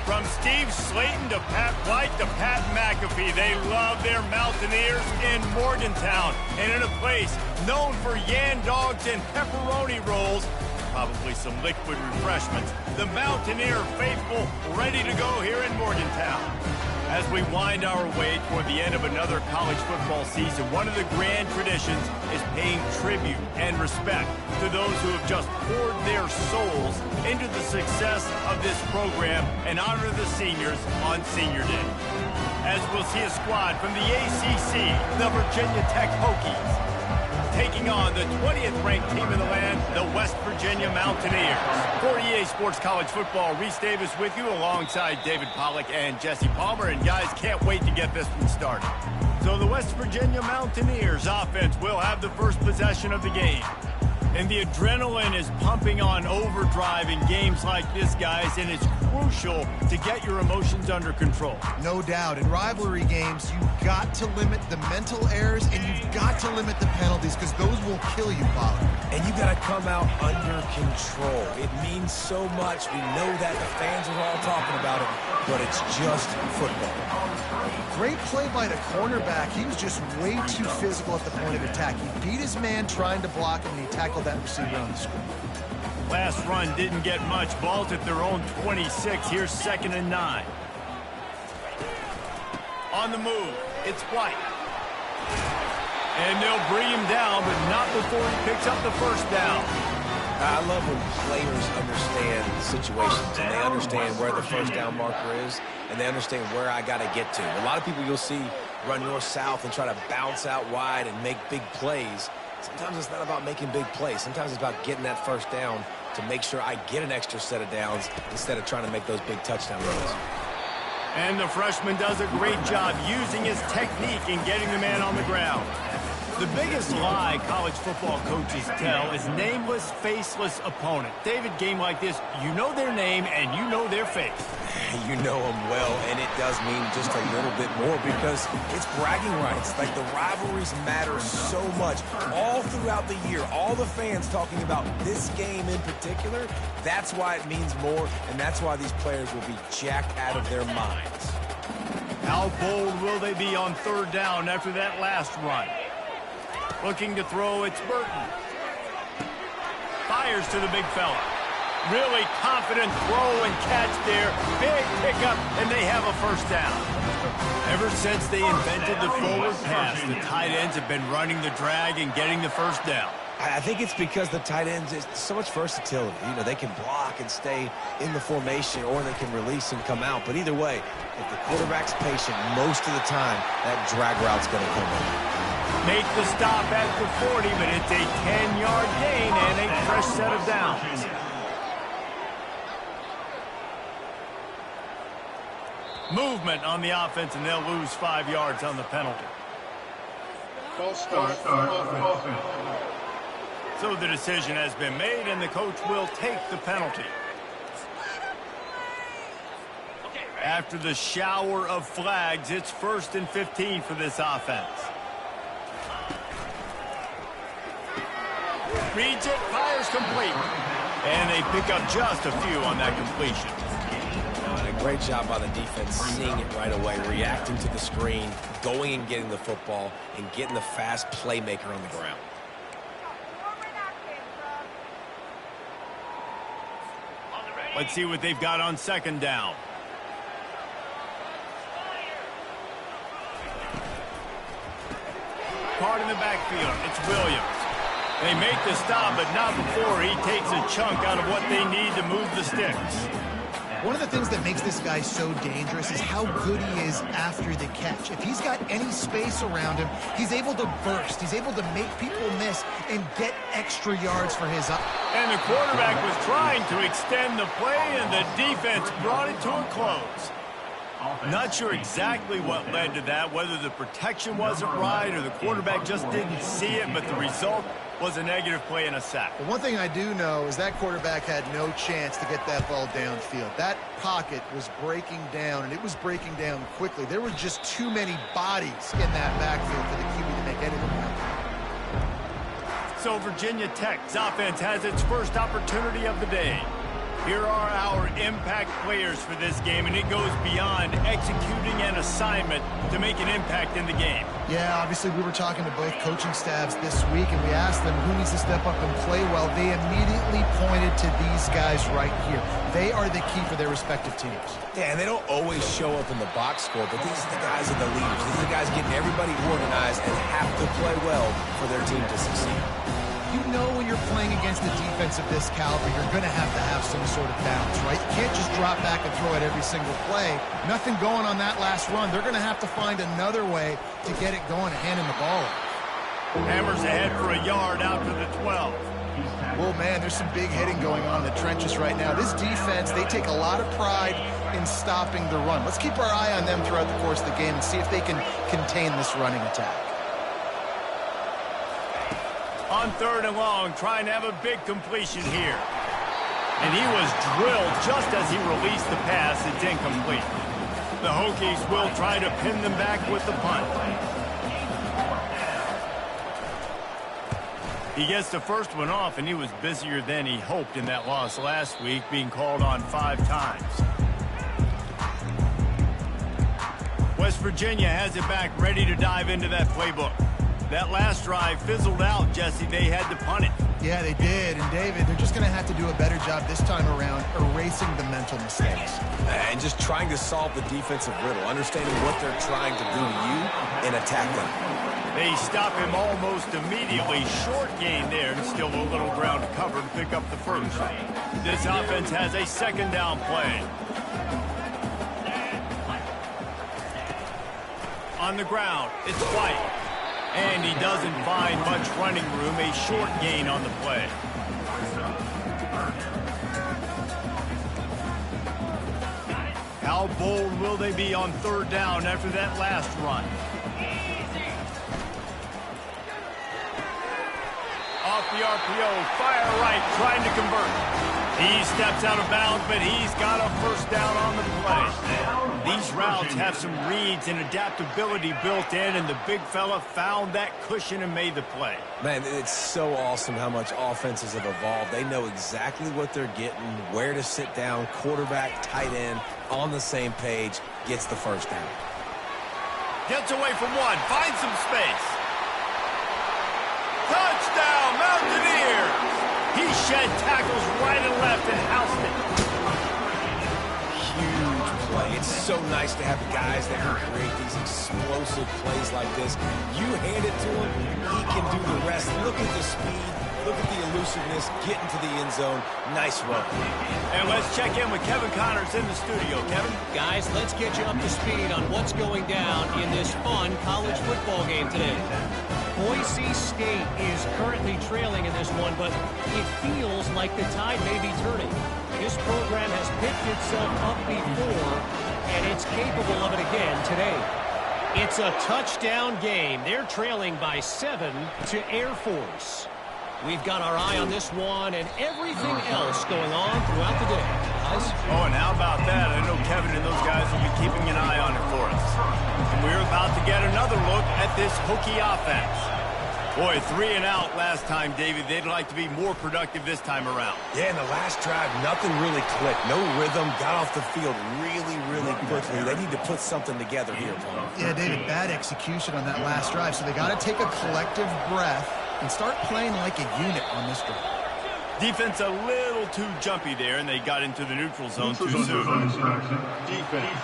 From Steve Slayton to Pat White to Pat McAfee, they love their Mountaineers in Morgantown. And in a place known for yan dogs and pepperoni rolls, probably some liquid refreshments, the Mountaineer faithful ready to go here in Morgantown. As we wind our way toward the end of another college football season, one of the grand traditions is paying tribute and respect to those who have just poured their souls into the success of this program and honor the seniors on Senior Day. As we'll see a squad from the ACC, the Virginia Tech Hokies, taking on the 20th ranked team in the land, the West Virginia Mountaineers. For EA Sports College Football, Reese Davis with you alongside David Pollack and Jesse Palmer. And guys, can't wait to get this one started. So the West Virginia Mountaineers offense will have the first possession of the game. And the adrenaline is pumping on overdrive in games like this, guys, and it's crucial to get your emotions under control. No doubt. In rivalry games, you've got to limit the mental errors and you've got to limit the penalties because those will kill you, Bob. And you got to come out under control. It means so much. We know that. The fans are all talking about it, but it's just football. Great play by the cornerback. He was just way too physical at the point of attack. He beat his man trying to block him, and he tackled that receiver on the screen. Last run didn't get much. Ball's at their own 26. Here's 2nd and 9. On the move, it's White. And they'll bring him down, but not before he picks up the first down. I love when players understand situations and they understand where the first down marker is and they understand where I got to get to. A lot of people you'll see run north-south and try to bounce out wide and make big plays. Sometimes it's not about making big plays. Sometimes it's about getting that first down to make sure I get an extra set of downs instead of trying to make those big touchdown runs. And the freshman does a great job using his technique in getting the man on the ground. The biggest lie college football coaches tell is nameless, faceless opponent. David, game like this, you know their name and you know their face. You know them well, and it does mean just a little bit more because it's bragging rights. Like, the rivalries matter so much all throughout the year. All the fans talking about this game in particular, that's why it means more, and that's why these players will be jacked out of their minds. How bold will they be on 3rd down after that last run? Looking to throw, it's Burton. Fires to the big fella. Really confident throw and catch there. Big pickup, and they have a first down. Ever since they invented the forward pass, the tight ends have been running the drag and getting the first down. I think it's because the tight ends, is so much versatility. You know, they can block and stay in the formation, or they can release and come out. But either way, if the quarterback's patient, most of the time, that drag route's going to come in. Make the stop at the 40, but it's a 10-yard gain and a fresh set of downs. Movement on the offense, and they'll lose 5 yards on the penalty. False start. So the decision has been made, and the coach will take the penalty. After the shower of flags, it's 1st and 15 for this offense. Reads it, fires complete. And they pick up just a few on that completion. And a great job by the defense seeing it right away, reacting to the screen, going and getting the football, and getting the fast playmaker on the ground. Let's see what they've got on 2nd down. Card in the backfield. It's Williams. They make the stop, but not before he takes a chunk out of what they need to move the sticks. One of the things that makes this guy so dangerous is how good he is after the catch. If he's got any space around him, he's able to burst. He's able to make people miss and get extra yards for his up. And the quarterback was trying to extend the play, and the defense brought it to a close. Not sure exactly what led to that, whether the protection wasn't right or the quarterback just didn't see it, but the result was a negative play and a sack. But one thing I do know is that quarterback had no chance to get that ball downfield. That pocket was breaking down, and it was breaking down quickly. There were just too many bodies in that backfield for the QB to make anything happen. So Virginia Tech's offense has its first opportunity of the day. Here are our impact players for this game, and it goes beyond executing an assignment to make an impact in the game. Yeah, obviously we were talking to both coaching staffs this week, and we asked them who needs to step up and play well. They immediately pointed to these guys right here. They are the key for their respective teams. Yeah, and they don't always show up in the box score, but these are the guys that are the leaders. These are the guys getting everybody organized and have to play well for their team to succeed. You know when you're playing against a defense of this caliber, you're going to have some sort of balance, right? You can't just drop back and throw it every single play. Nothing going on that last run. They're going to have to find another way to get it going and handing the ball off. Hammers ahead for a yard out to the 12. Well, man, there's some big hitting going on in the trenches right now. This defense, they take a lot of pride in stopping the run. Let's keep our eye on them throughout the course of the game and see if they can contain this running attack. On 3rd and long, trying to have a big completion here. And he was drilled just as he released the pass. It's incomplete. The Hokies will try to pin them back with the punt. He gets the first one off, and he was busier than he hoped in that loss last week, being called on 5 times. West Virginia has it back, ready to dive into that playbook. That last drive fizzled out, Jesse. They had to punt it. Yeah, they did. And, David, they're just going to have to do a better job this time around erasing the mental mistakes. And just trying to solve the defensive riddle, understanding what they're trying to do to you and attack them. They stop him almost immediately. Short gain there, and still a little ground to cover to pick up the first. This offense has a 2nd down play. On the ground, it's White. And he doesn't find much running room. A short gain on the play. How bold will they be on 3rd down after that last run? Off the RPO, fire right, trying to convert. He steps out of bounds, but he's got a 1st down on the play. These routes have some reads and adaptability built in, and the big fella found that cushion and made the play. Man, it's so awesome how much offenses have evolved. They know exactly what they're getting, where to sit down, quarterback, tight end, on the same page, gets the 1st down. Gets away from one, finds some space. Touchdown, Mountaineers! He shed tackles right and left and housed it. Huge play. It's so nice to have guys that can create these explosive plays like this. You hand it to him, he can do the rest. Look at the speed. Look at the elusiveness. Get into the end zone. Nice run. And let's check in with Kevin Connors in the studio. Kevin? Guys, let's get you up to speed on what's going down in this fun college football game today. Boise State is currently trailing in this one, but it feels like the tide may be turning. This program has picked itself up before, and it's capable of it again today. It's a touchdown game. They're trailing by 7 to Air Force. We've got our eye on this one and everything else going on throughout the day. Guys? Oh, and how about that? I know Kevin and those guys will be keeping an eye on it for us. And we're about to get another look at this Hokie offense. Boy, 3 and out last time, David. They'd like to be more productive this time around. Yeah, in the last drive, nothing really clicked. No rhythm. Got off the field really, really quickly. They need to put something together here, Paul. Yeah, David, bad execution on that last drive. So they got to take a collective breath and start playing like a unit on this drive. Defense a little too jumpy there, and they got into the neutral zone too soon. Defense.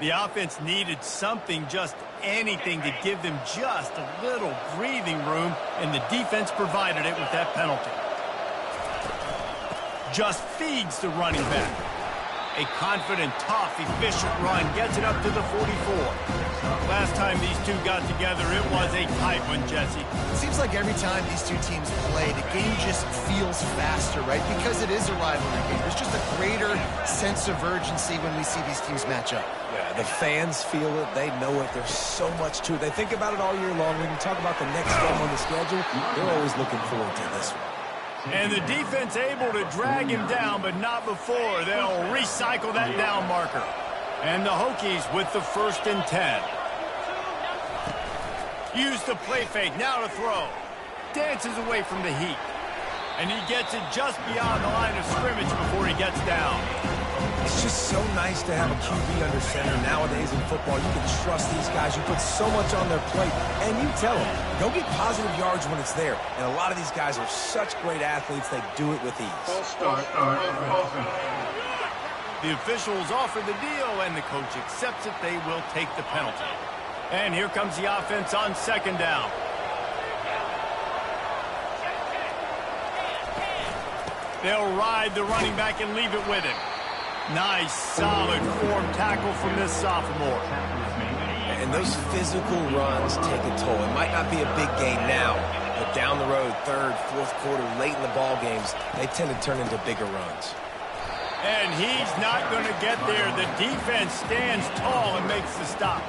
The offense needed something, just anything, to give them just a little breathing room, and the defense provided it with that penalty. Just feeds the running back. A confident, tough, efficient run gets it up to the 44. Last time these two got together, it was a tight one, Jesse. It seems like every time these two teams play, the game just feels faster, right? Because it is a rivalry game. There's just a greater sense of urgency when we see these teams match up. Yeah, the fans feel it. They know it. There's so much to it. They think about it all year long. When you talk about the next game on the schedule, they're always looking forward to this one. And the defense able to drag him down, but not before. They'll recycle that down marker. And the Hokies with the 1st and 10. Use the play fake, now to throw. dances away from the heat. And he gets it just beyond the line of scrimmage before he gets down. It's just so nice to have a QB under center. Nowadays in football, you can trust these guys. You put so much on their plate, and you tell them, go get positive yards when it's there. And a lot of these guys are such great athletes, they do it with ease. The officials offer the deal, and the coach accepts it. They will take the penalty. And here comes the offense on second down. They'll ride the running back and leave it with him. Nice, solid form tackle from this sophomore. And those physical runs take a toll. It might not be a big gain now, but down the road, third, fourth quarter, late in the ball games, they tend to turn into bigger runs. And he's not going to get there. The defense stands tall and makes the stop.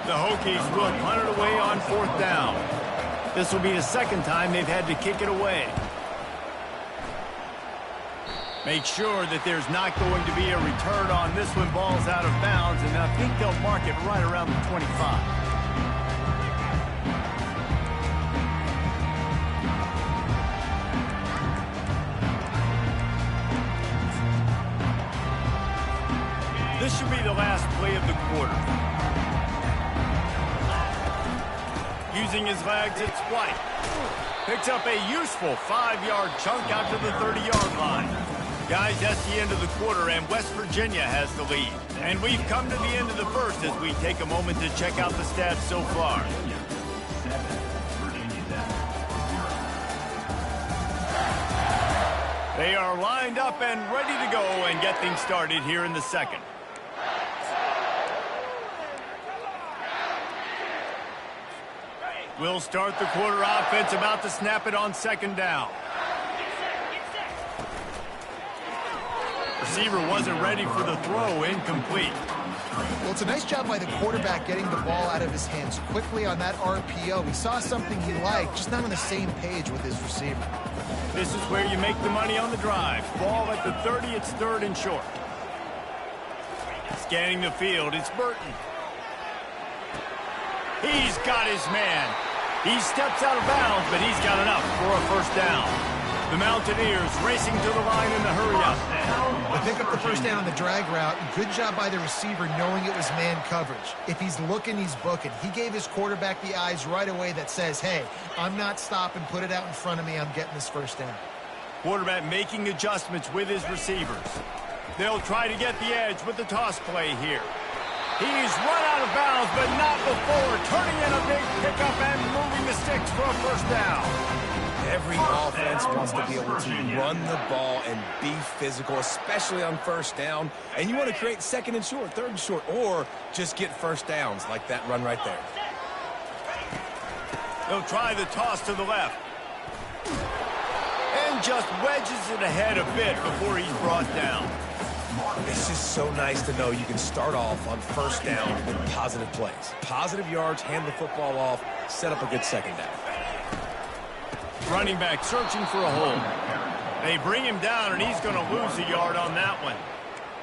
The Hokies will punt it away on fourth down. This will be the second time they've had to kick it away. Make sure that there's not going to be a return on this when ball's out of bounds, and I think they'll mark it right around the 25. This should be the last play of the quarter. Using his legs, it's White. Picks up a useful 5-yard chunk out to the 30-yard line. Guys, that's the end of the quarter, and West Virginia has the lead. And we've come to the end of the first as we take a moment to check out the stats so far. They are lined up and ready to go and get things started here in the second. We'll start the quarter offense about to snap it on second down. Receiver wasn't ready for the throw, incomplete. Well, it's a nice job by the quarterback getting the ball out of his hands quickly on that RPO. He saw something he liked, just not on the same page with his receiver. This is where you make the money on the drive. Ball at the 30, it's third and short. Scanning the field, it's Burton. He's got his man. He steps out of bounds, but he's got enough for a first down. The Mountaineers racing to the line in the hurry-up. They pick up the first down on the drag route. Good job by the receiver knowing it was man coverage. If he's looking, he's booking. He gave his quarterback the eyes right away that says, hey, I'm not stopping. Put it out in front of me. I'm getting this first down. Quarterback making adjustments with his receivers. They'll try to get the edge with the toss play here. He's run out of bounds, but not before turning in a big pickup and moving the sticks for a first down. Every offense wants to be able to run the ball and be physical, especially on first down. And you want to create second and short, third and short, or just get first downs like that run right there. They'll try the toss to the left. And just wedges it ahead a bit before he's brought down. It's just so nice to know you can start off on first down with positive plays. Positive yards, hand the football off, set up a good second down. Running back searching for a hole. They bring him down, and he's going to lose a yard on that one.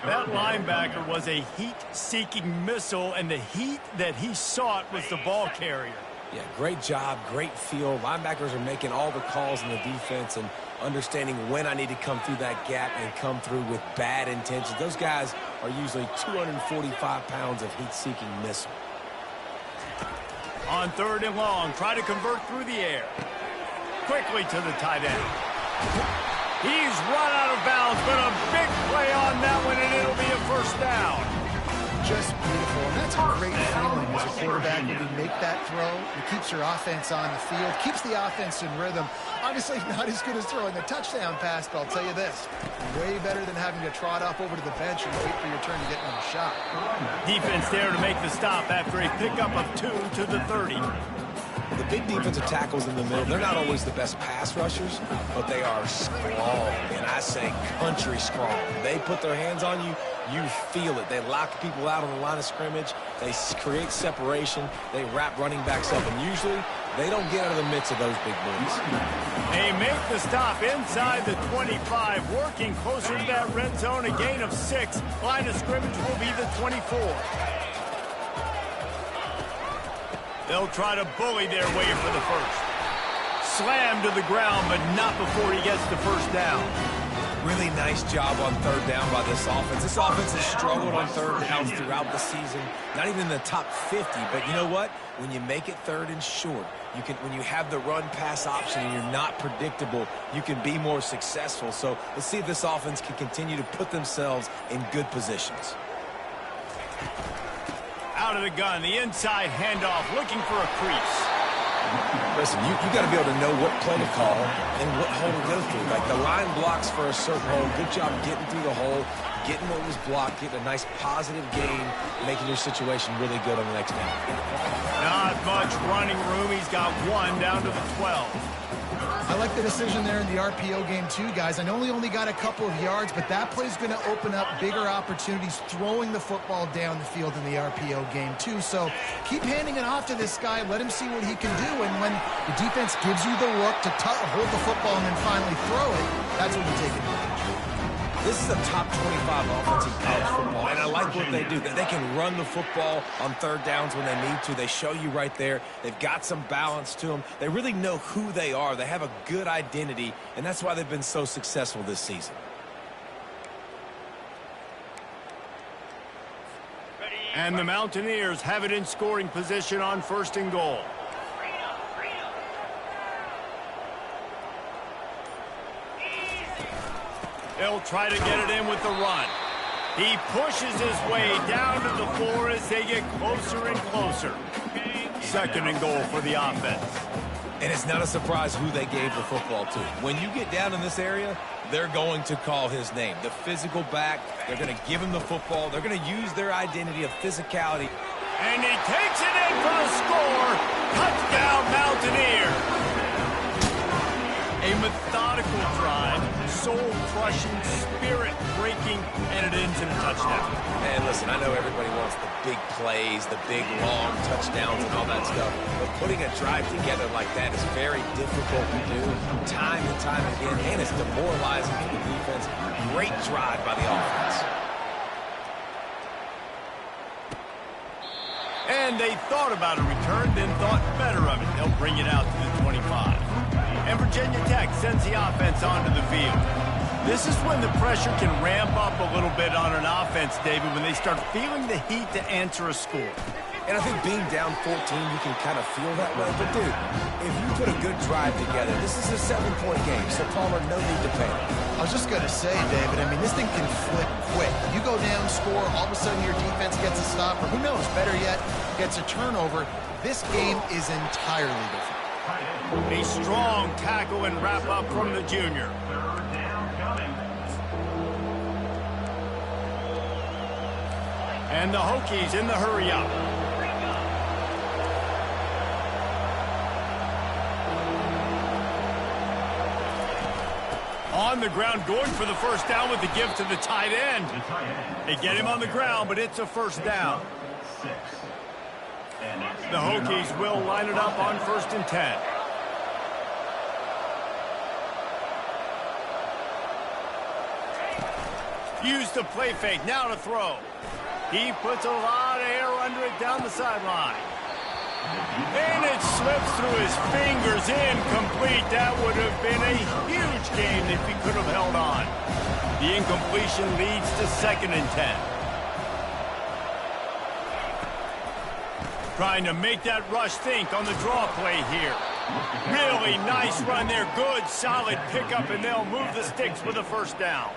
That linebacker was a heat-seeking missile, and the heat that he sought was the ball carrier. Yeah, great job, great feel. Linebackers are making all the calls in the defense and understanding when I need to come through that gap and come through with bad intentions. Those guys are usually 245 pounds of heat-seeking missile. On third and long, try to convert through the air. Quickly to the tight end. He's run out of bounds, but a big play on that one, and it'll be a first down. Just beautiful. And that's a great feeling as a quarterback when you make that throw. It keeps your offense on the field, keeps the offense in rhythm. Obviously not as good as throwing the touchdown pass, but I'll tell you this, way better than having to trot off over to the bench and wait for your turn to get another shot. Defense there to make the stop after a pickup of 2 to the 30. The big defensive tackles in the middle, they're not always the best pass rushers, but they are strong, and I say country strong. They put their hands on you, you feel it. They lock people out on the line of scrimmage. They create separation. They wrap running backs up, and usually they don't get out of the midst of those big boys. They make the stop inside the 25, working closer to that red zone, a gain of 6. Line of scrimmage will be the 24. They'll try to bully their way for the first. slammed to the ground, but not before he gets the first down. Really nice job on third down by this offense. This offense has struggled on third downs throughout the season. Not even in the top 50, but you know what? When you make it third and short, when you have the run-pass option and you're not predictable, you can be more successful. So let's see if this offense can continue to put themselves in good positions. Out of the gun, the inside handoff, looking for a crease. Listen, you got to be able to know what play to call and what hole to go through. Like the line blocks for a certain hole. Good job getting through the hole, getting what was blocked, getting a nice positive gain, making your situation really good on the next down. Not much running room. He's got one down to the 12. I like the decision there in the RPO game too, guys. I know he only got a couple of yards, but that play's going to open up bigger opportunities throwing the football down the field in the RPO game too. So keep handing it off to this guy. Let him see what he can do. And when the defense gives you the look to hold the football and then finally throw it, that's when you take advantage. This is a top 25 offense in college football, and I like what they do. They can run the football on third downs when they need to. They show you right there. They've got some balance to them. They really know who they are. They have a good identity, and that's why they've been so successful this season. And the Mountaineers have it in scoring position on 1st and goal. They'll try to get it in with the run. He pushes his way down to the floor as they get closer and closer. 2nd and goal for the offense. And it's not a surprise who they gave the football to. When you get down in this area, they're going to call his name. The physical back, they're going to give him the football. They're going to use their identity of physicality. And he takes it in for the score. Touchdown, Mountaineers. A methodical drive, soul-crushing, spirit-breaking, and it ends in a touchdown. And listen, I know everybody wants the big plays, the big, long touchdowns and all that stuff, but putting a drive together like that is very difficult to do time and time again, and it's demoralizing for the defense. Great drive by the offense. And they thought about a return, then thought better of it. They'll bring it out to the 25. And Virginia Tech sends the offense onto the field. This is when the pressure can ramp up a little bit on an offense, David, when they start feeling the heat to answer a score. And I think being down 14, you can kind of feel that way. But, dude, if you put a good drive together, this is a 7-point game, so Palmer, no need to panic. I was just going to say, David, I mean, this thing can flip quick. You go down, score, all of a sudden your defense gets a stop, or who knows, better yet, gets a turnover. This game is entirely different. A strong tackle and wrap-up from the junior. And the Hokies in the hurry-up. On the ground, going for the first down with the give to the tight end. They get him on the ground, but it's a first down. The Hokies will line it up on 1st and 10. Use the play fake, now to throw. He puts a lot of air under it down the sideline. And it slips through his fingers, incomplete. That would have been a huge game if he could have held on. The incompletion leads to 2nd and 10. Trying to make that rush think on the draw play here. Really nice run there, good, solid pickup, and they'll move the sticks with a first down.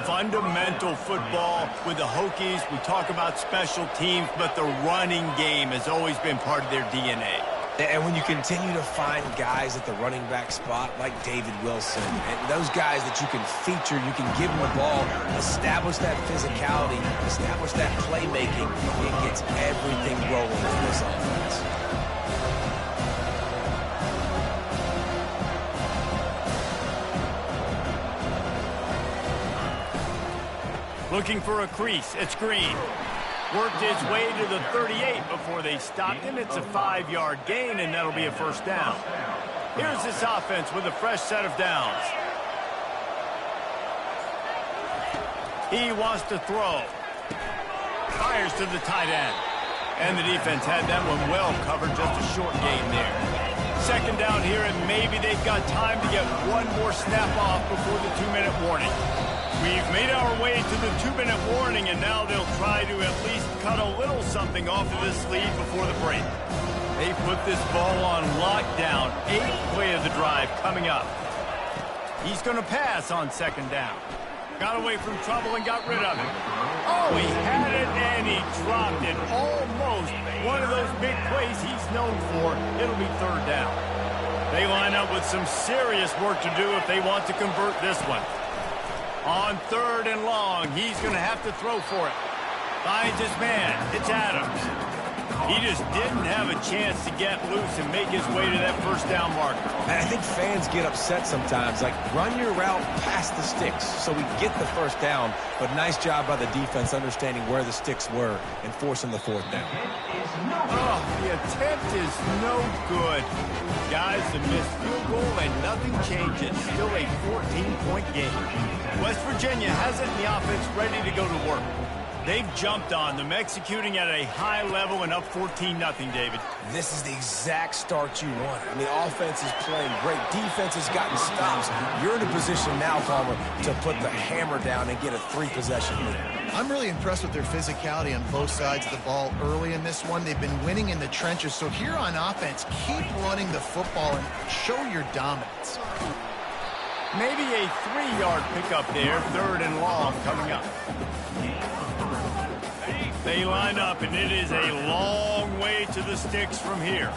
Fundamental football with the Hokies. We talk about special teams, but the running game has always been part of their DNA. And when you continue to find guys at the running back spot like David Wilson, and those guys that you can feature, you can give them the ball, establish that physicality, establish that playmaking, it gets everything rolling for this offense. Looking for a crease. It's Green. Worked his way to the 38 before they stopped him. It's a 5-yard gain, and that'll be a first down. Here's this offense with a fresh set of downs. He wants to throw. Fires to the tight end. And the defense had that one well covered, just a short gain there. Second down here, and maybe they've got time to get one more snap off before the 2-minute warning. We've made our way to the 2-minute warning, and now they'll try to at least cut a little something off of this lead before the break. They put this ball on lockdown. 8th play of the drive coming up. He's going to pass on second down. Got away from trouble and got rid of it. Oh, he had it and he dropped it. Almost one of those big plays he's known for. It'll be third down. They line up with some serious work to do if they want to convert this one. On 3rd and long, he's going to have to throw for it. Finds his man. It's Adams. He just didn't have a chance to get loose and make his way to that first down marker. And I think fans get upset sometimes. Like, run your route past the sticks so we get the first down. But nice job by the defense understanding where the sticks were and forcing the 4th down. Oh, the attempt is no good. Guys, the missed field goal and nothing changes. Still a 14-point game. West Virginia has it in the offense ready to go to work. They've jumped on them, executing at a high level and up 14-0, David. This is the exact start you want. I mean, offense is playing great. Defense has gotten stops. You're in a position now, Palmer, to put the hammer down and get a 3-possession lead. I'm really impressed with their physicality on both sides of the ball early in this one. They've been winning in the trenches. So here on offense, keep running the football and show your dominance. Maybe a 3-yard pickup there, 3rd and long coming up. They line up, and it is a long way to the sticks from here.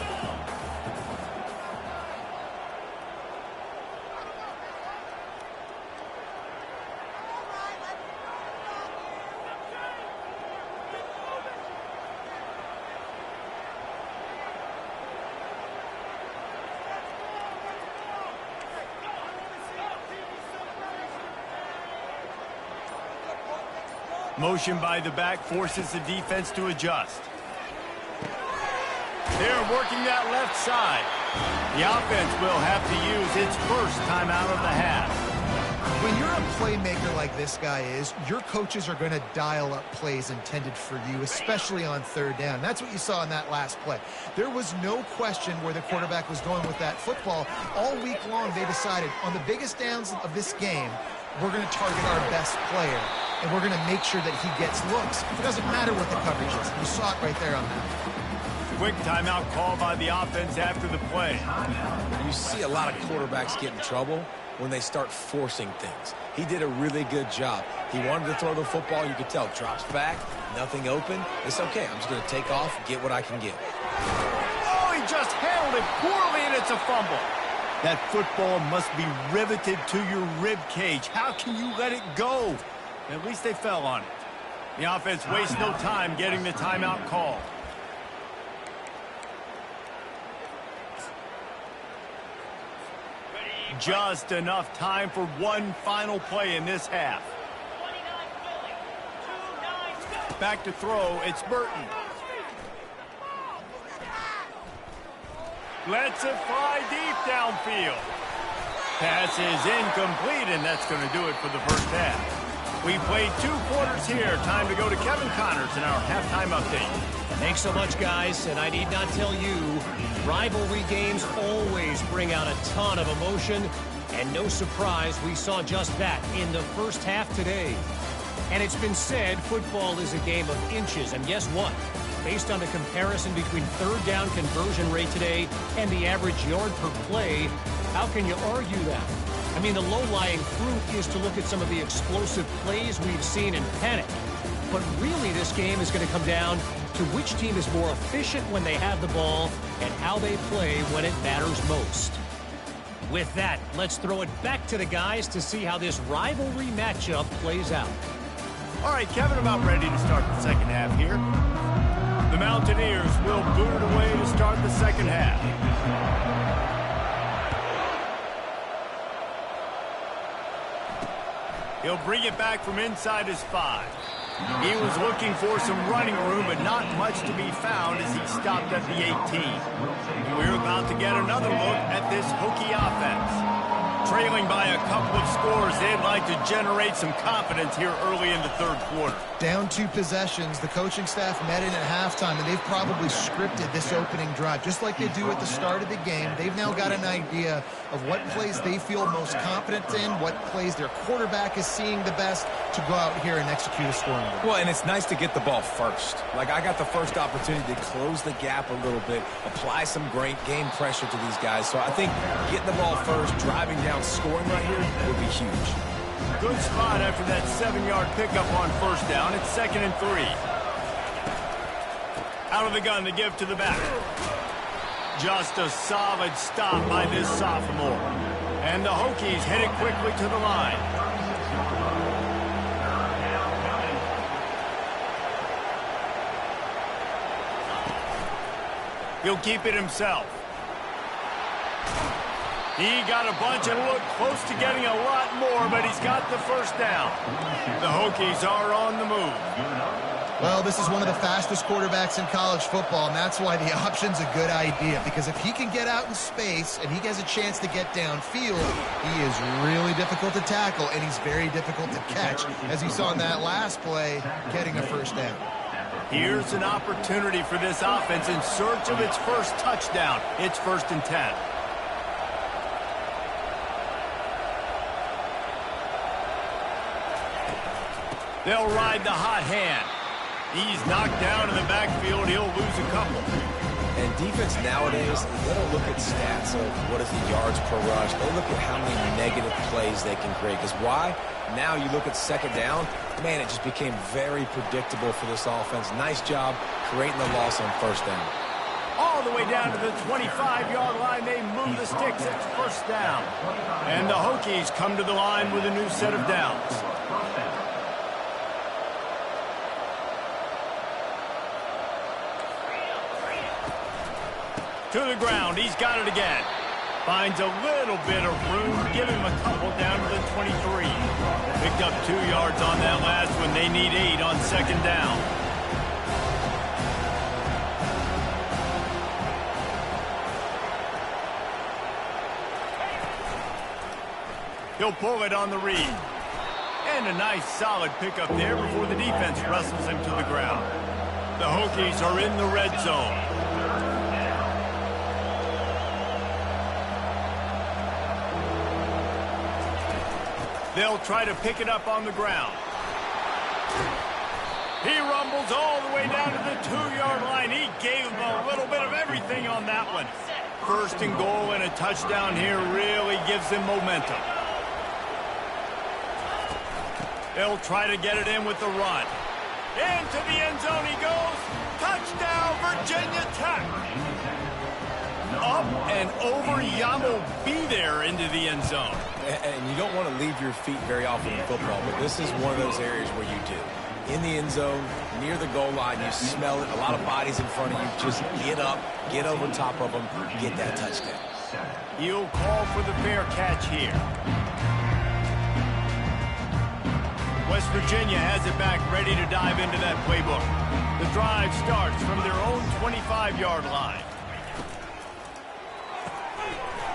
Motion by the back forces the defense to adjust. They're working that left side. The offense will have to use its first timeout of the half. When you're a playmaker like this guy is, your coaches are going to dial up plays intended for you, especially on 3rd down. That's what you saw in that last play. There was no question where the quarterback was going with that football. All week long, they decided on the biggest downs of this game, we're going to target our best player, and we're going to make sure that he gets looks. It doesn't matter what the coverage is. You saw it right there on that. Quick timeout call by the offense after the play. You see a lot of quarterbacks get in trouble when they start forcing things. He did a really good job. He wanted to throw the football. You could tell. Drops back, nothing open. It's okay. I'm just going to take off, get what I can get. Oh, he just handled it poorly, and it's a fumble. That football must be riveted to your rib cage. How can you let it go? At least they fell on it. The offense wastes no time getting the timeout call. Just enough time for one final play in this half. Back to throw, it's Burton. Lets it fly deep downfield. Pass is incomplete, and that's going to do it for the first half. We played 2 quarters here. Time to go to Kevin Connors in our halftime update. Thanks so much, guys. And I need not tell you, rivalry games always bring out a ton of emotion. And no surprise, we saw just that in the first half today. And it's been said football is a game of inches. And guess what? Based on the comparison between 3rd down conversion rate today and the average yard per play, how can you argue that? I mean, the low-lying fruit is to look at some of the explosive plays we've seen in panic. But really, this game is going to come down to which team is more efficient when they have the ball and how they play when it matters most. With that, let's throw it back to the guys to see how this rivalry matchup plays out. All right, Kevin, about ready to start the second half here. The Mountaineers will boot it away to start the second half. He'll bring it back from inside his 5. He was looking for some running room, but not much to be found as he stopped at the 18. We're about to get another look at this Hokie offense. Trailing by a couple of scores, they'd like to generate some confidence here early in the third quarter. Down 2 possessions, the coaching staff met in at halftime, and they've probably scripted this opening drive. Just like they do at the start of the game, they've now got an idea of what plays they feel most confident in, what plays their quarterback is seeing the best to go out here and execute a scoring goal. Well, and it's nice to get the ball first. Like, I got the first opportunity to close the gap a little bit, apply some great game pressure to these guys. So I think getting the ball first, driving down, scoring right here would be huge. Good spot after that 7-yard pickup on first down. It's 2nd and 3. Out of the gun to give to the back. Just a solid stop by this sophomore. And the Hokies headed quickly to the line. He'll keep it himself. He got a bunch and looked close to getting a lot more, but he's got the first down. The Hokies are on the move. Well, this is one of the fastest quarterbacks in college football, and that's why the option's a good idea, because if he can get out in space and he has a chance to get downfield, he is really difficult to tackle, and he's very difficult to catch, as you saw in that last play, getting a first down. Here's an opportunity for this offense in search of its first touchdown. It's 1st and 10. They'll ride the hot hand. He's knocked down in the backfield. He'll lose a couple. And defense nowadays, they don't look at stats of what is the yards per rush. They look at how many negative plays they can create. Because why? Now you look at 2nd down, man, it just became very predictable for this offense. Nice job creating the loss on 1st down. All the way down to the 25-yard line. They move the sticks. It's 1st down. And the Hokies come to the line with a new set of downs. To the ground. He's got it again. Finds a little bit of room. Give him a couple down to the 23. Picked up 2 yards on that last one. They need 8 on 2nd down. He'll pull it on the read. And a nice solid pickup there before the defense wrestles him to the ground. The Hokies are in the red zone. They'll try to pick it up on the ground. He rumbles all the way down to the 2-yard line. He gave him a little bit of everything on that one. 1st and goal and a touchdown here really gives them momentum. They'll try to get it in with the run. Into the end zone he goes. Touchdown, Virginia Tech. Up and over. Yamo be there into the end zone. And you don't want to leave your feet very often in football, but this is one of those areas where you do. In the end zone, near the goal line, you smell it. A lot of bodies in front of you. Just get up, get over top of them, get that touchdown. He'll call for the fair catch here. West Virginia has it back, ready to dive into that playbook. The drive starts from their own 25-yard line.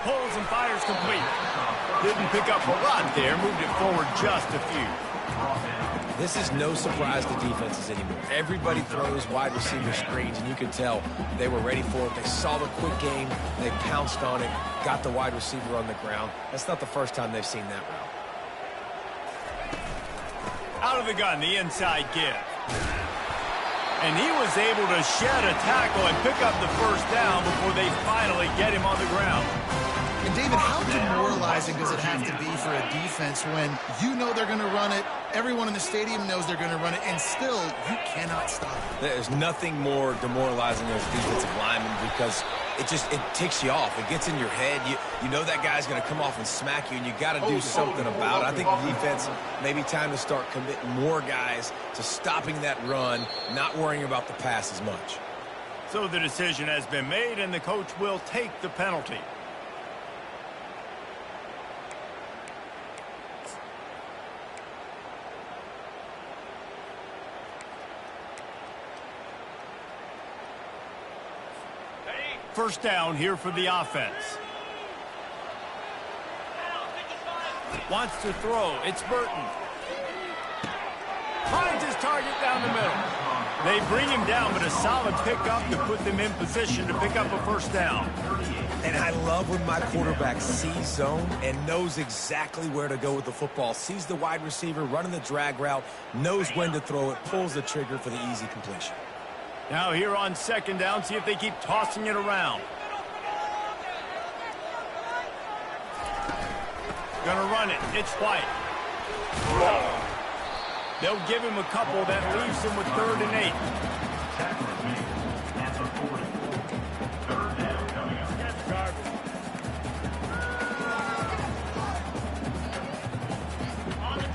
Pulls and fires complete. Didn't pick up a lot there, moved it forward just a few. This is no surprise to defenses anymore. Everybody throws wide receiver screens, and you can tell they were ready for it. They saw the quick game, they pounced on it, got the wide receiver on the ground. That's not the first time they've seen that route. Out of the gun, the inside give. And he was able to shed a tackle and pick up the first down before they finally get him on the ground. And David, how demoralizing does it have to be for a defense when you know they're going to run it, everyone in the stadium knows they're going to run it, and still you cannot stop it? There's nothing more demoralizing as a defensive lineman because it ticks you off. It gets in your head. You know that guy's going to come off and smack you, and you got to do something about it. I think the defense, maybe time to start committing more guys to stopping that run, not worrying about the pass as much. So the decision has been made, and the coach will take the penalty. First down here for the offense. Wants to throw. It's Burton. Finds his target down the middle. They bring him down, but a solid pickup to put them in position to pick up a first down. And I love when my quarterback sees zone and knows exactly where to go with the football. Sees the wide receiver running the drag route, knows when to throw it, pulls the trigger for the easy completion. Now here on second down, see if they keep tossing it around. Gonna run it. It's White. They'll give him a couple. That leaves him with 3rd and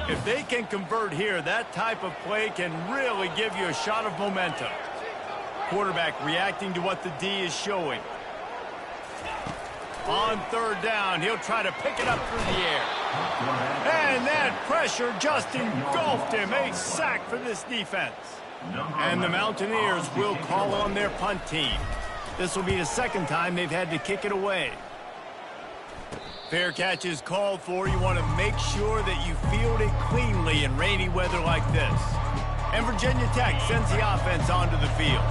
8. If they can convert here, that type of play can really give you a shot of momentum. Quarterback reacting to what the D is showing. On 3rd down, he'll try to pick it up through the air. And that pressure just engulfed him. A sack for this defense. And the Mountaineers will call on their punt team. This will be the 2nd time they've had to kick it away. Fair catch is called for. You want to make sure that you field it cleanly in rainy weather like this. And Virginia Tech sends the offense onto the field.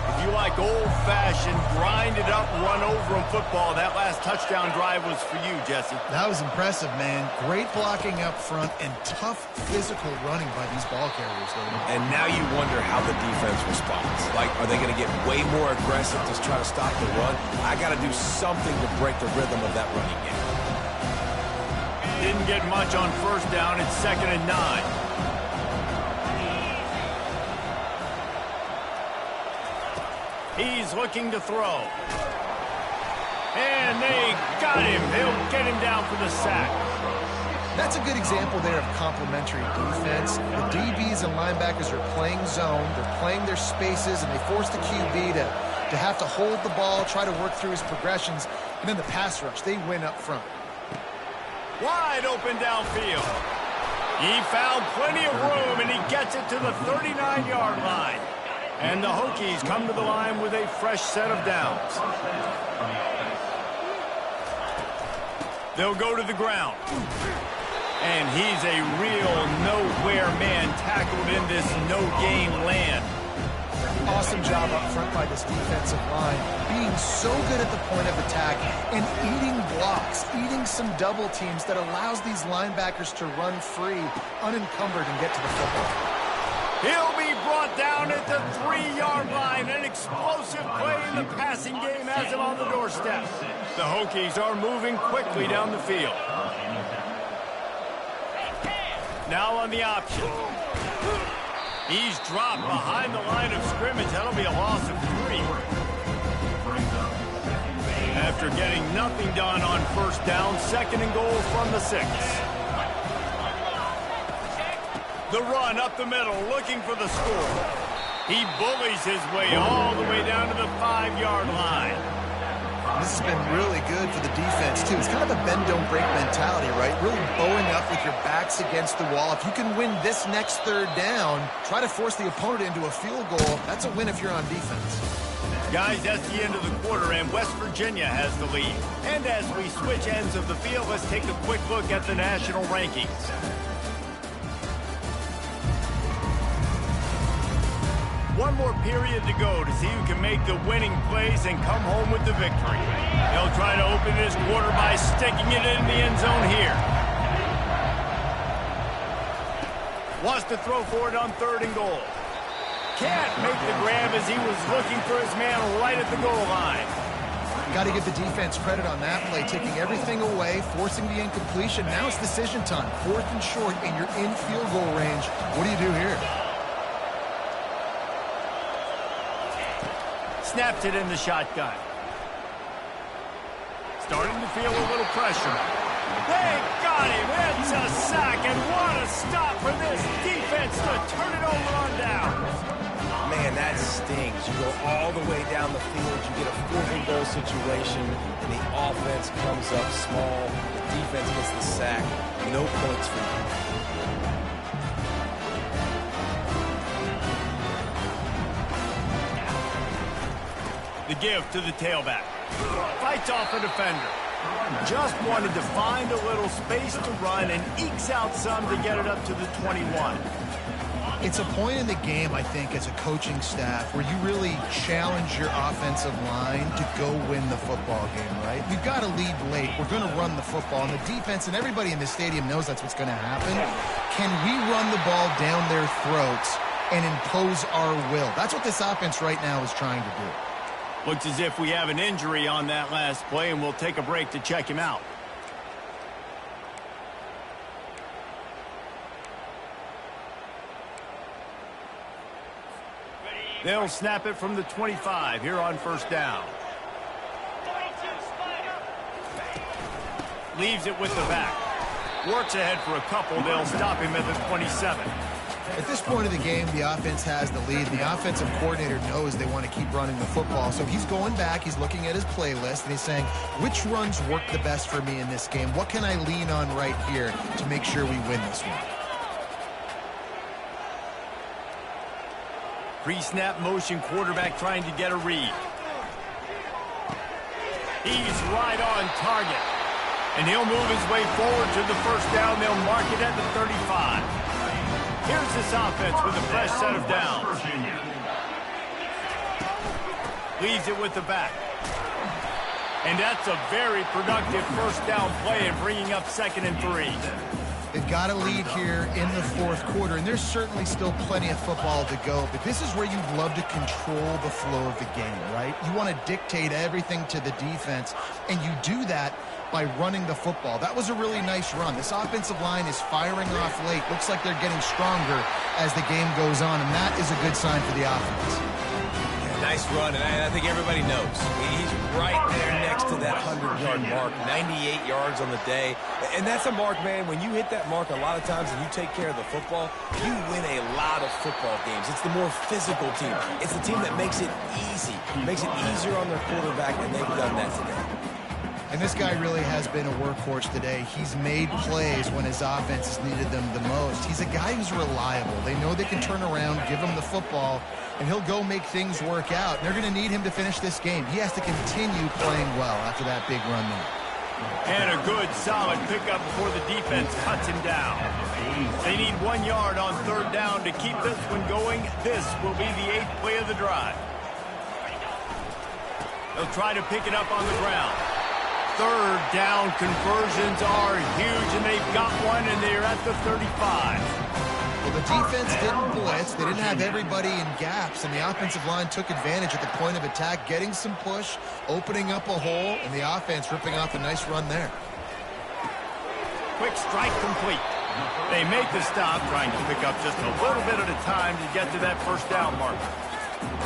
If you like old-fashioned, grind-it-up, run-over-'em football, that last touchdown drive was for you, Jesse. That was impressive, man. Great blocking up front and tough physical running by these ball carriers, though. And now you wonder how the defense responds. Like, are they going to get way more aggressive to try to stop the run? I got to do something to break the rhythm of that running game. Didn't get much on 1st down. It's 2nd and 9. He's looking to throw. And they got him. They'll get him down for the sack. That's a good example there of complementary defense. The DBs and linebackers are playing zone. They're playing their spaces, and they force the QB to have to hold the ball, try to work through his progressions. And then the pass rush, they win up front. Wide open downfield. He found plenty of room, and he gets it to the 39-yard line. And the Hokies come to the line with a fresh set of downs. They'll go to the ground. And he's a real nowhere man tackled in this no-gain land. Awesome job up front by this defensive line, being so good at the point of attack and eating blocks, eating some double teams that allows these linebackers to run free, unencumbered, and get to the football. He'll be brought down at the 3-yard line. An explosive play in the passing game has him on the doorstep. The Hokies are moving quickly down the field. Now on the option. He's dropped behind the line of scrimmage. That'll be a loss of 3. After getting nothing done on 1st down, 2nd and goal from the 6. The run up the middle, looking for the score. He bullies his way all the way down to the 5-yard line. This has been really good for the defense, too. It's kind of a bend-don't-break mentality, right? Really bowing up with your backs against the wall. If you can win this next 3rd down, try to force the opponent into a field goal. That's a win if you're on defense. Guys, that's the end of the quarter, and West Virginia has the lead. And as we switch ends of the field, let's take a quick look at the national rankings. One more period to go to see who can make the winning plays and come home with the victory. They'll try to open this quarter by sticking it in the end zone here. Wants to throw for it on 3rd and goal. Can't make the grab as he was looking for his man right at the goal line. Got to give the defense credit on that play, taking everything away, forcing the incompletion. Now it's decision time. 4th and short, and you're in field goal range. What do you do here? Snaps it in the shotgun. Starting to feel a little pressure. They got him. It's a sack, and what a stop for this defense to turn it over on down. Man, that stings. You go all the way down the field, you get a 4th and goal situation, and the offense comes up small. The defense gets the sack. No points for you. The give to the tailback. Fights off a defender. Just wanted to find a little space to run and ekes out some to get it up to the 21. It's a point in the game, I think, as a coaching staff where you really challenge your offensive line to go win the football game, right? We've got to lead late. We're going to run the football. And the defense and everybody in the stadium knows that's what's going to happen. Can we run the ball down their throats and impose our will? That's what this offense right now is trying to do. Looks as if we have an injury on that last play, and we'll take a break to check him out. They'll snap it from the 25 here on first down. Leaves it with the back. Works ahead for a couple. They'll stop him at the 27. At this point of the game, the offense has the lead. The offensive coordinator knows they want to keep running the football. So he's going back, he's looking at his playlist, and he's saying, which runs work the best for me in this game? What can I lean on right here to make sure we win this one? Pre-snap motion, quarterback trying to get a read. He's right on target. And he'll move his way forward to the first down. They'll mark it at the 35. Here's this offense with a fresh set of downs. Leaves it with the back. And that's a very productive first down play and bringing up 2nd and 3. They've got a lead here in the fourth quarter, and there's certainly still plenty of football to go, but this is where you'd love to control the flow of the game, right? You want to dictate everything to the defense, and you do that by running the football. That was a really nice run. This offensive line is firing off late. Looks like they're getting stronger as the game goes on, and that is a good sign for the offense. Nice run, and I think everybody knows. He's right there next to that 100-yard mark, 98 yards on the day. And that's a mark, man. When you hit that mark a lot of times and you take care of the football, you win a lot of football games. It's the more physical team. It's the team that makes it easy, makes it easier on their quarterback, and they've done that today. And this guy really has been a workhorse today. He's made plays when his offense has needed them the most. He's a guy who's reliable. They know they can turn around, give him the football, and he'll go make things work out. They're going to need him to finish this game. He has to continue playing well after that big run there. And a good, solid pickup before the defense cuts him down. They need 1 yard on 3rd down to keep this one going. This will be the 8th play of the drive. They'll try to pick it up on the ground. 3rd down conversions are huge, and they've got one, and they're at the 35. Well, the defense didn't blitz. They didn't have everybody in gaps, and the offensive line took advantage at the point of attack, getting some push, opening up a hole, and the offense ripping off a nice run there. Quick strike complete. They make the stop, trying to pick up just a little bit at a time to get to that first down marker.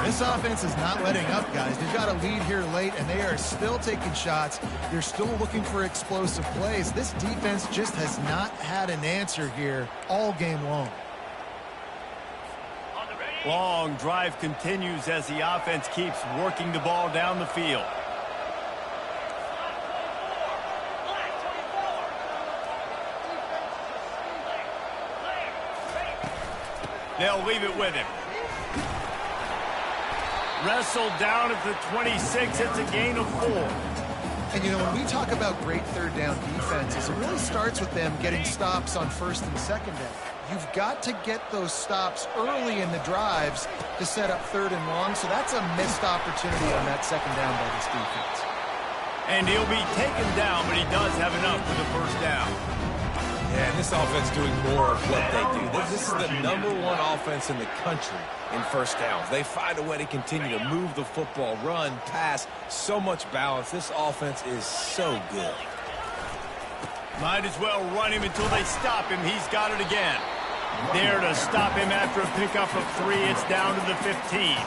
This offense is not letting up, guys. They've got a lead here late, and they are still taking shots. They're still looking for explosive plays. This defense just has not had an answer here all game long. Long drive continues as the offense keeps working the ball down the field. They'll leave it with him. Wrestled down at the 26. It's a gain of 4. And, you know, when we talk about great 3rd down defenses, it really starts with them getting stops on 1st and 2nd down. You've got to get those stops early in the drives to set up 3rd and long, so that's a missed opportunity on that 2nd down by this defense. And he'll be taken down, but he does have enough for the first down. Yeah, and this offense doing more of what they do. This is the #1 offense in the country in first downs. They find a way to continue to move the football, run, pass, so much balance. This offense is so good. Might as well run him until they stop him. He's got it again. There to stop him after a pickup of 3. It's down to the 15.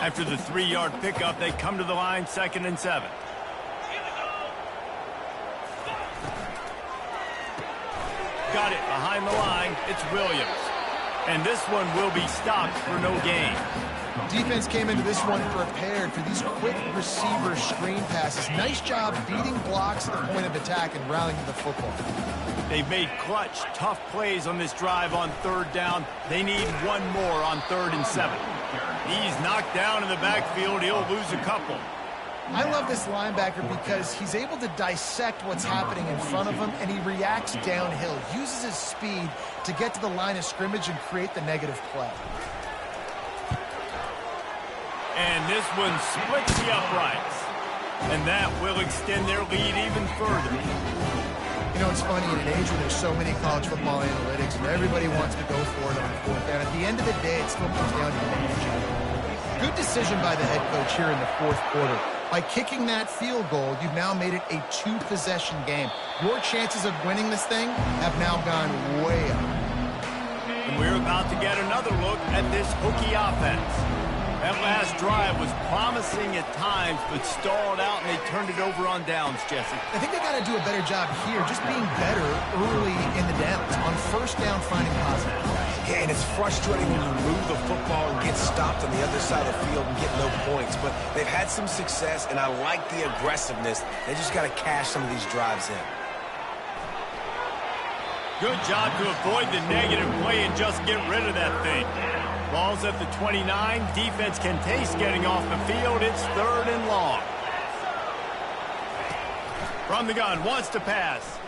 After the 3-yard pickup, they come to the line, 2nd and 7. Got it behind the line. It's Williams. And this one will be stopped for no gain. Defense came into this one prepared for these quick receiver screen passes. Nice job beating blocks at the point of attack and rallying to the football. They've made clutch, tough plays on this drive on third down. They need one more on 3rd and 7. He's knocked down in the backfield. He'll lose a couple. I love this linebacker because he's able to dissect what's happening in front of him, and he reacts downhill, uses his speed to get to the line of scrimmage and create the negative play. And this one splits the uprights. And that will extend their lead even further. You know, it's funny, in an age where there's so many college football analytics where everybody wants to go for it on the 4th down, at the end of the day, it still comes down to managing. Good decision by the head coach here in the 4th quarter. By kicking that field goal, you've now made it a 2-possession game. Your chances of winning this thing have now gone way up. And we're about to get another look at this Hokie offense. That last drive was promising at times, but stalled out, and they turned it over on downs, Jesse. I think they got to do a better job here, just being better early in the downs. On 1st down, finding positive. Yeah, and it's frustrating when you move the football and get stopped on the other side of the field and get no points. But they've had some success, and I like the aggressiveness. They just got to cash some of these drives in. Good job to avoid the negative play and just get rid of that thing. Ball's at the 29. Defense can taste getting off the field. It's 3rd and long. From the gun, wants to pass.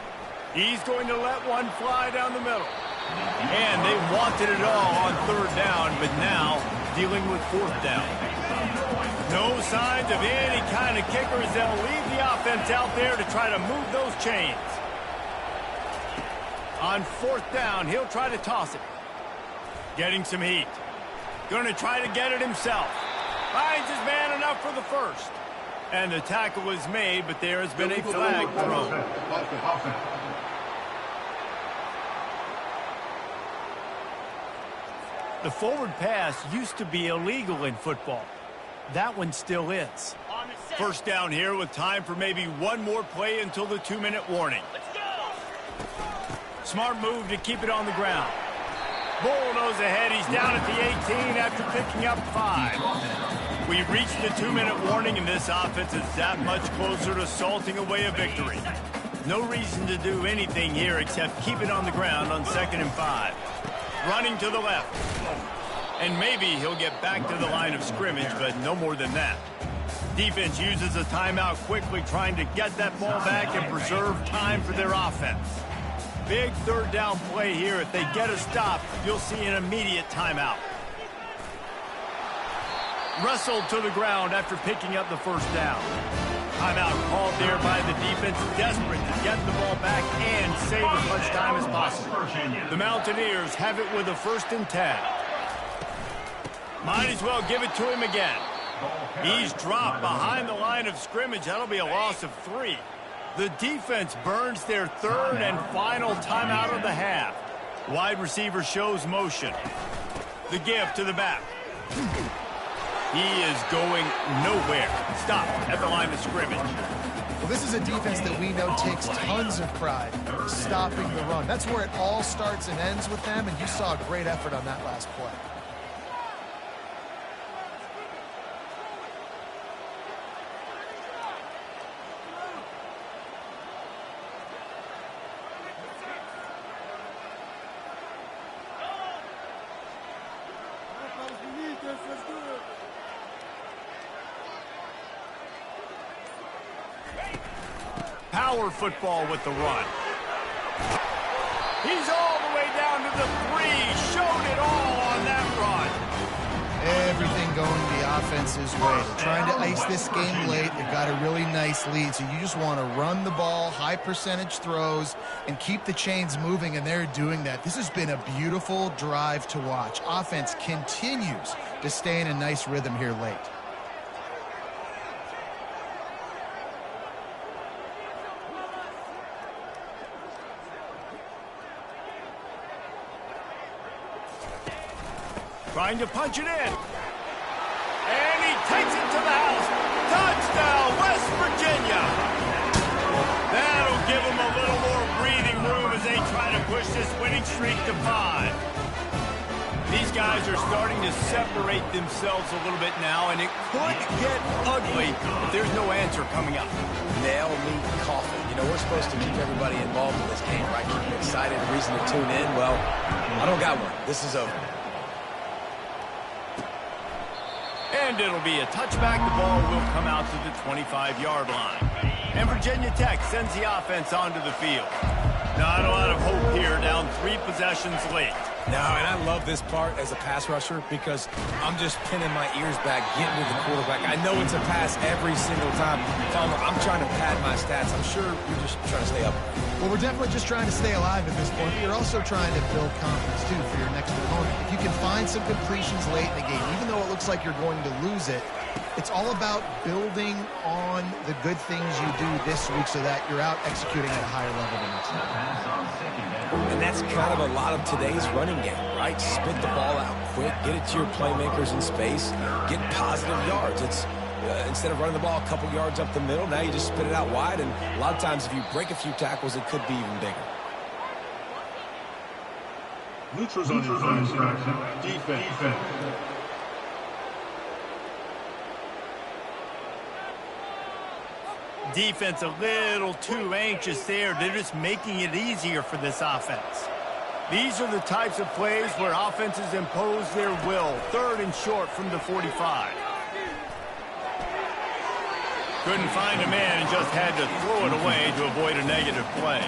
He's going to let one fly down the middle. And they wanted it all on 3rd down, but now dealing with 4th down. No signs of any kind of kickers. They'll leave the offense out there to try to move those chains. On 4th down, he'll try to toss it. Getting some heat. Going to try to get it himself. Finds his man enough for the 1st. And the tackle is made, but there has been a flag thrown. The forward pass used to be illegal in football. That one still is. 1st down here with time for maybe one more play until the 2-minute warning. Smart move to keep it on the ground. Bulldoze ahead. He's down at the 18 after picking up 5. We've reached the 2-minute warning, and this offense is that much closer to salting away a victory. No reason to do anything here except keep it on the ground on 2nd and 5. Running to the left. And maybe he'll get back to the line of scrimmage, but no more than that. Defense uses a timeout quickly, trying to get that ball back and preserve time for their offense. Big 3rd down play here. If they get a stop, you'll see an immediate timeout. Wrestled to the ground after picking up the 1st down. Timeout called there by the defense, desperate to get the ball back and save as much time as possible. The Mountaineers have it with a 1st and 10. Might as well give it to him again. He's dropped behind the line of scrimmage. That'll be a loss of 3. The defense burns their 3rd and final timeout of the half. Wide receiver shows motion. The give to the back. He is going nowhere. Stop at the line of scrimmage. Well, this is a defense that we know takes tons of pride in stopping the run. That's where it all starts and ends with them, and you saw a great effort on that last play. Power football with the run. He's all the way down to the 3. Showed it all on that run. Everything going the offense's way. They're trying to ice this game late. They've got a really nice lead, so you just want to run the ball, high percentage throws, and keep the chains moving, and they're doing that. This has been a beautiful drive to watch. Offense continues to stay in a nice rhythm here late. Trying to punch it in. And he takes it to the house. Touchdown, West Virginia. That'll give them a little more breathing room as they try to push this winning streak to 5. guys are starting to separate themselves a little bit now, and it could get ugly if there's no answer coming up. Nail me coffin. You know, we're supposed to keep everybody involved in this game, right? Keep them excited, a reason to tune in. Well, I don't got one. This is over. And it'll be a touchback. The ball will come out to the 25-yard line. And Virginia Tech sends the offense onto the field. Not a lot of hope here, down 3 possessions late. No, and I love this part as a pass rusher because I'm just pinning my ears back, getting to the quarterback. I know it's a pass every single time. Palmer, I'm trying to pad my stats. I'm sure you're just trying to stay up. Well, we're definitely just trying to stay alive at this point. You're also trying to build confidence, too, for your next opponent. If you can find some completions late in the game, even though it looks like you're going to lose it, it's all about building on the good things you do this week so that you're out executing at a higher level the next week. And that's kind of a lot of today's running game, right? Spit the ball out quick, get it to your playmakers in space, get positive yards. It's instead of running the ball a couple yards up the middle, now you just spit it out wide, and a lot of times if you break a few tackles, it could be even bigger. Neutrals on defense. Defense a little too anxious there. They're just making it easier for this offense. These are the types of plays where offenses impose their will. 3rd and short from the 45. Couldn't find a man and just had to throw it away to avoid a negative play.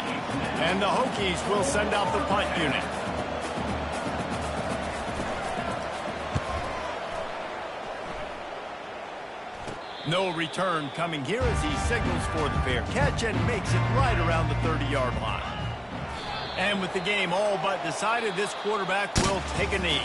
And the Hokies will send out the punt unit. No return coming here as he signals for the fair catch and makes it right around the 30-yard line. And with the game all but decided, this quarterback will take a knee.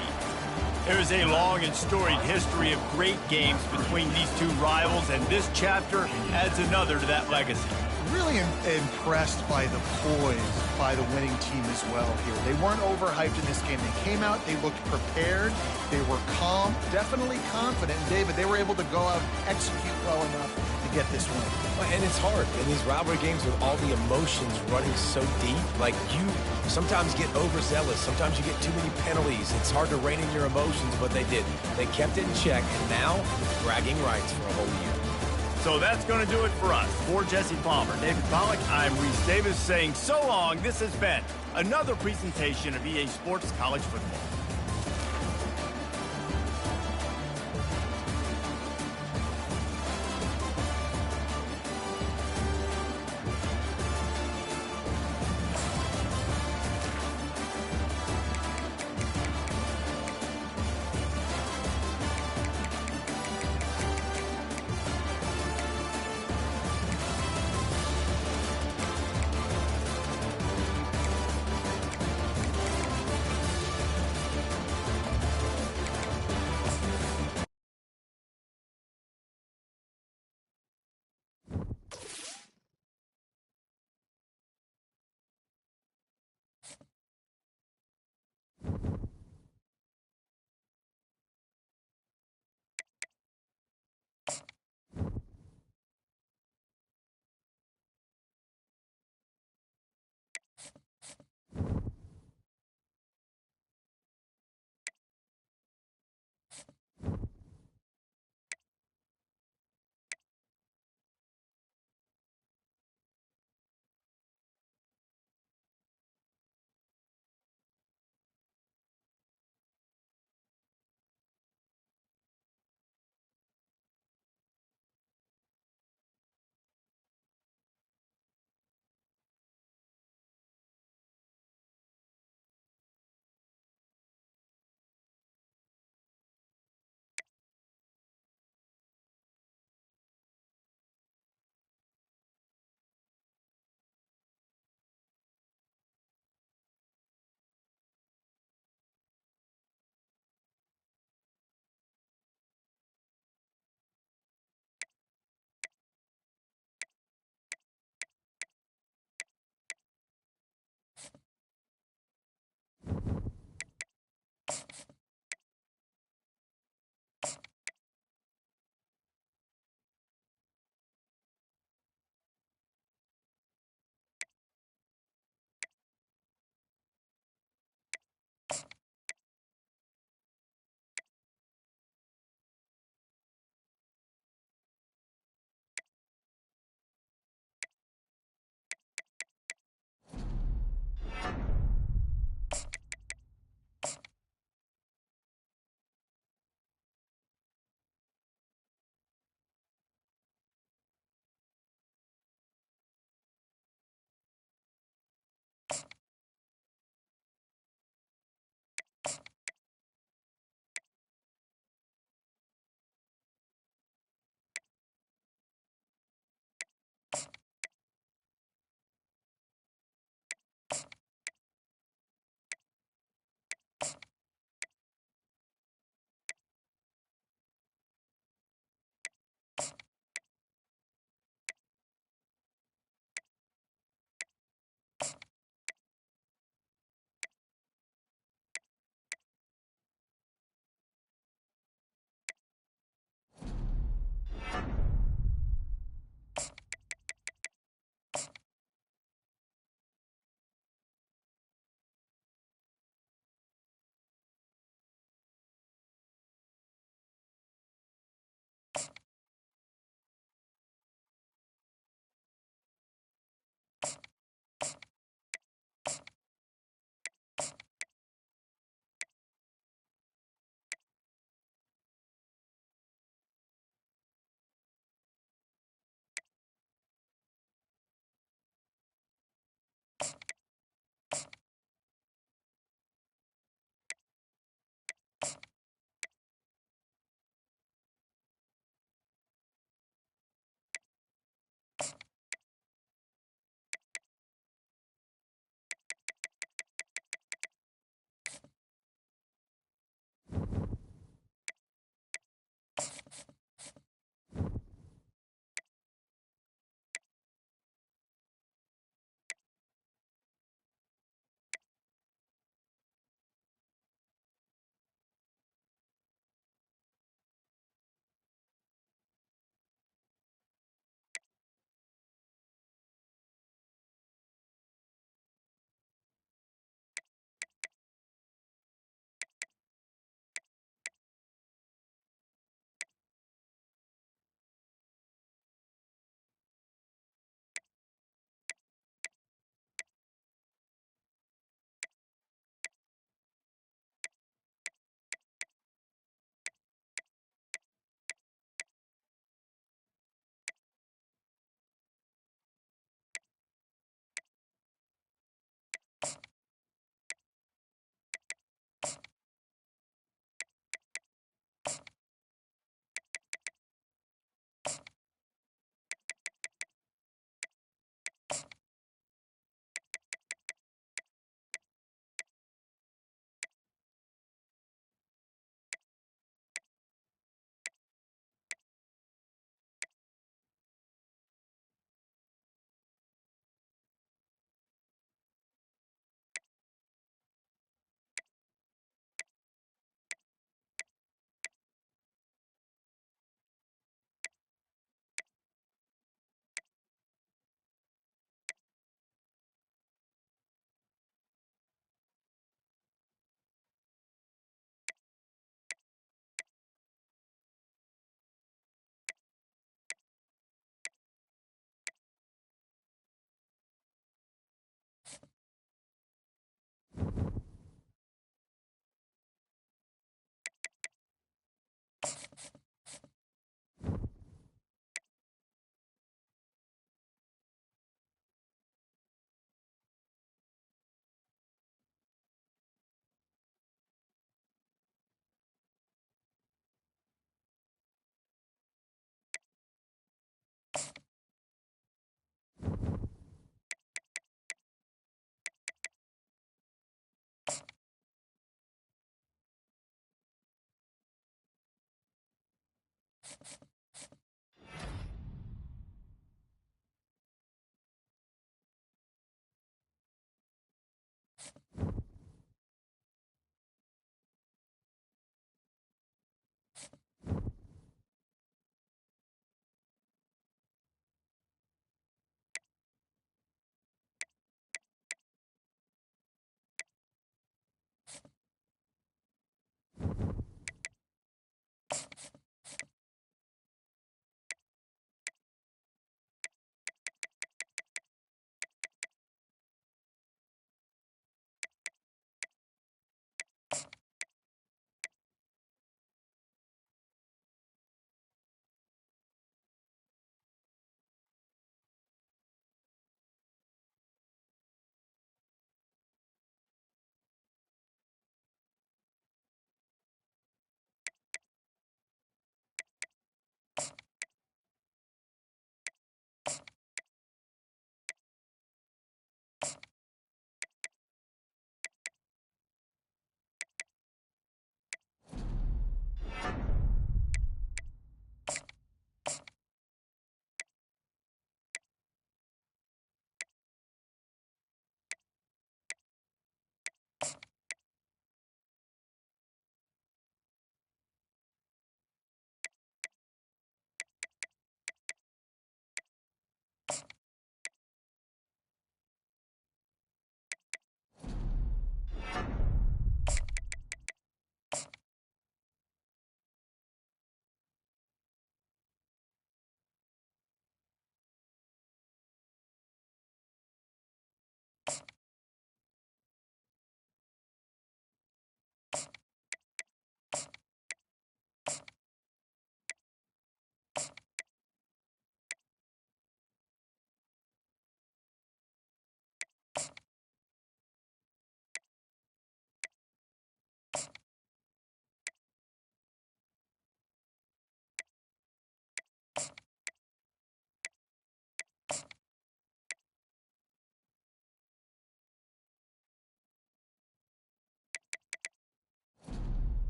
There's a long and storied history of great games between these two rivals, and this chapter adds another to that legacy. Really impressed by the poise by the winning team as well here. They weren't overhyped in this game. They came out, they looked prepared, they were calm, definitely confident. And David, they were able to go out and execute well enough to get this win. And it's hard in these rivalry games with all the emotions running so deep. Like, you sometimes get overzealous. Sometimes you get too many penalties. It's hard to rein in your emotions, but they did. They kept it in check, and now bragging rights for a whole year. So that's going to do it for us. For Jesse Palmer, David Pollack, I'm Reese Davis saying so long. This has been another presentation of EA Sports College Football.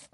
You